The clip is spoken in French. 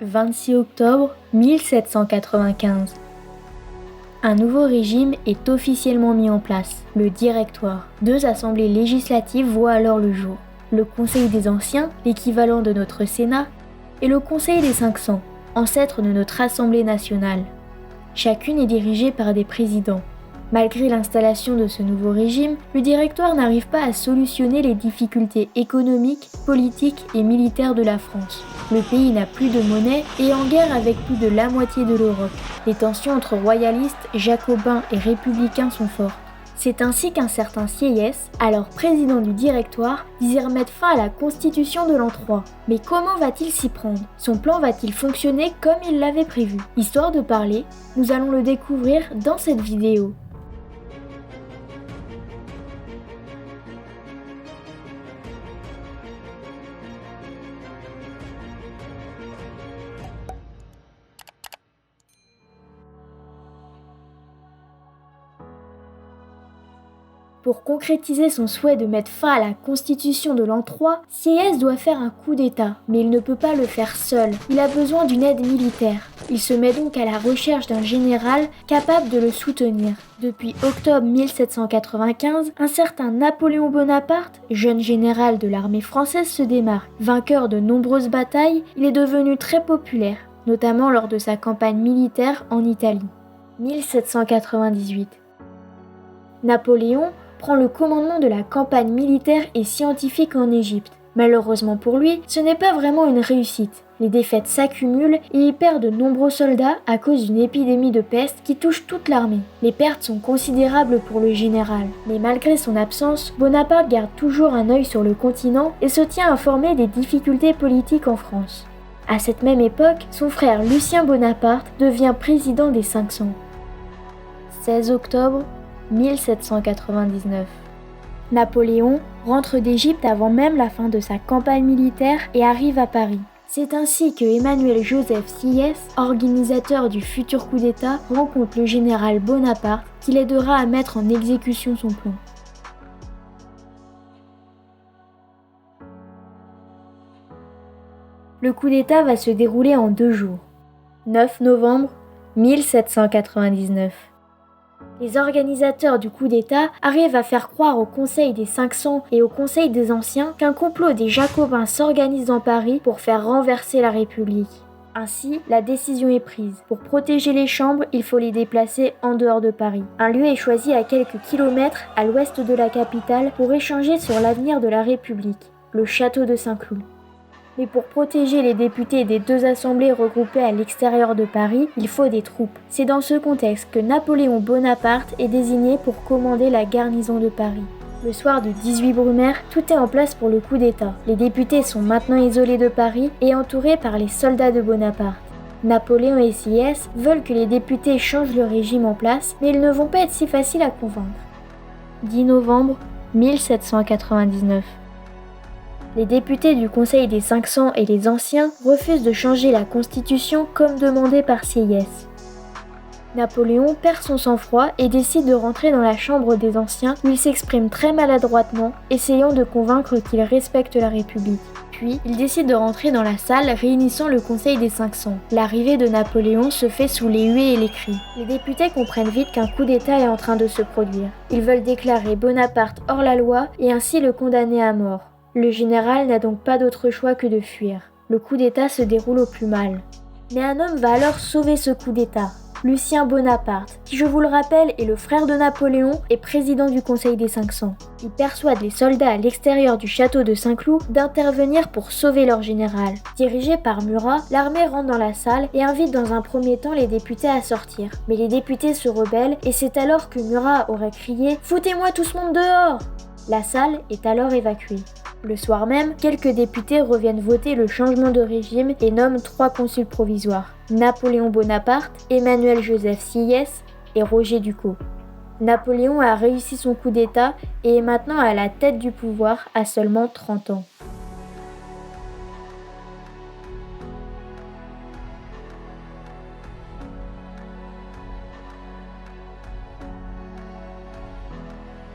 26 octobre 1795. Un nouveau régime est officiellement mis en place, le Directoire. 2 assemblées législatives voient alors le jour. Le Conseil des Anciens, l'équivalent de notre Sénat, et le Conseil des 500, ancêtre de notre Assemblée nationale. Chacune est dirigée par des présidents. Malgré l'installation de ce nouveau régime, le Directoire n'arrive pas à solutionner les difficultés économiques, politiques et militaires de la France. Le pays n'a plus de monnaie et est en guerre avec plus de la moitié de l'Europe. Les tensions entre royalistes, jacobins et républicains sont fortes. C'est ainsi qu'un certain Sieyès, alors président du Directoire, désire mettre fin à la constitution de l'an 3. Mais comment va-t-il s'y prendre ? Son plan va-t-il fonctionner comme il l'avait prévu ? Histoire de parler, nous allons le découvrir dans cette vidéo. Pour concrétiser son souhait de mettre fin à la constitution de l'an 3, Sieyès doit faire un coup d'État, mais il ne peut pas le faire seul, il a besoin d'une aide militaire. Il se met donc à la recherche d'un général capable de le soutenir. Depuis octobre 1795, un certain Napoléon Bonaparte, jeune général de l'armée française, se démarque. Vainqueur de nombreuses batailles, il est devenu très populaire, notamment lors de sa campagne militaire en Italie. 1798. Napoléon prend le commandement de la campagne militaire et scientifique en Égypte. Malheureusement pour lui, ce n'est pas vraiment une réussite. Les défaites s'accumulent et il perd de nombreux soldats à cause d'une épidémie de peste qui touche toute l'armée. Les pertes sont considérables pour le général. Mais malgré son absence, Bonaparte garde toujours un œil sur le continent et se tient informé des difficultés politiques en France. À cette même époque, son frère Lucien Bonaparte devient président des 500. 16 octobre 1799. Napoléon rentre d'Égypte avant même la fin de sa campagne militaire et arrive à Paris. C'est ainsi que Emmanuel-Joseph Sieyès, organisateur du futur coup d'État, rencontre le général Bonaparte qui l'aidera à mettre en exécution son plan. Le coup d'État va se dérouler en 2 jours. 9 novembre 1799. Les organisateurs du coup d'État arrivent à faire croire au Conseil des 500 et au Conseil des Anciens qu'un complot des Jacobins s'organise dans Paris pour faire renverser la République. Ainsi, la décision est prise. Pour protéger les chambres, il faut les déplacer en dehors de Paris. Un lieu est choisi à quelques kilomètres à l'ouest de la capitale pour échanger sur l'avenir de la République, le château de Saint-Cloud. Mais pour protéger les députés des 2 assemblées regroupées à l'extérieur de Paris, il faut des troupes. C'est dans ce contexte que Napoléon Bonaparte est désigné pour commander la garnison de Paris. Le soir du 18 Brumaire, tout est en place pour le coup d'État. Les députés sont maintenant isolés de Paris et entourés par les soldats de Bonaparte. Napoléon et Sieyès veulent que les députés changent le régime en place, mais ils ne vont pas être si faciles à convaincre. 10 novembre 1799. Les députés du Conseil des 500 et les Anciens refusent de changer la Constitution comme demandé par Sieyès. Napoléon perd son sang-froid et décide de rentrer dans la Chambre des Anciens où il s'exprime très maladroitement, essayant de convaincre qu'il respecte la République. Puis, il décide de rentrer dans la salle réunissant le Conseil des 500. L'arrivée de Napoléon se fait sous les huées et les cris. Les députés comprennent vite qu'un coup d'État est en train de se produire. Ils veulent déclarer Bonaparte hors la loi et ainsi le condamner à mort. Le général n'a donc pas d'autre choix que de fuir. Le coup d'État se déroule au plus mal. Mais un homme va alors sauver ce coup d'État, Lucien Bonaparte, qui je vous le rappelle est le frère de Napoléon et président du Conseil des 500. Il persuade les soldats à l'extérieur du château de Saint-Cloud d'intervenir pour sauver leur général. Dirigé par Murat, l'armée rentre dans la salle et invite dans un premier temps les députés à sortir. Mais les députés se rebellent et c'est alors que Murat aurait crié « Foutez-moi tout ce monde dehors !» La salle est alors évacuée. Le soir même, quelques députés reviennent voter le changement de régime et nomment 3 consuls provisoires. Napoléon Bonaparte, Emmanuel-Joseph Sieyès et Roger Ducos. Napoléon a réussi son coup d'État et est maintenant à la tête du pouvoir à seulement 30 ans.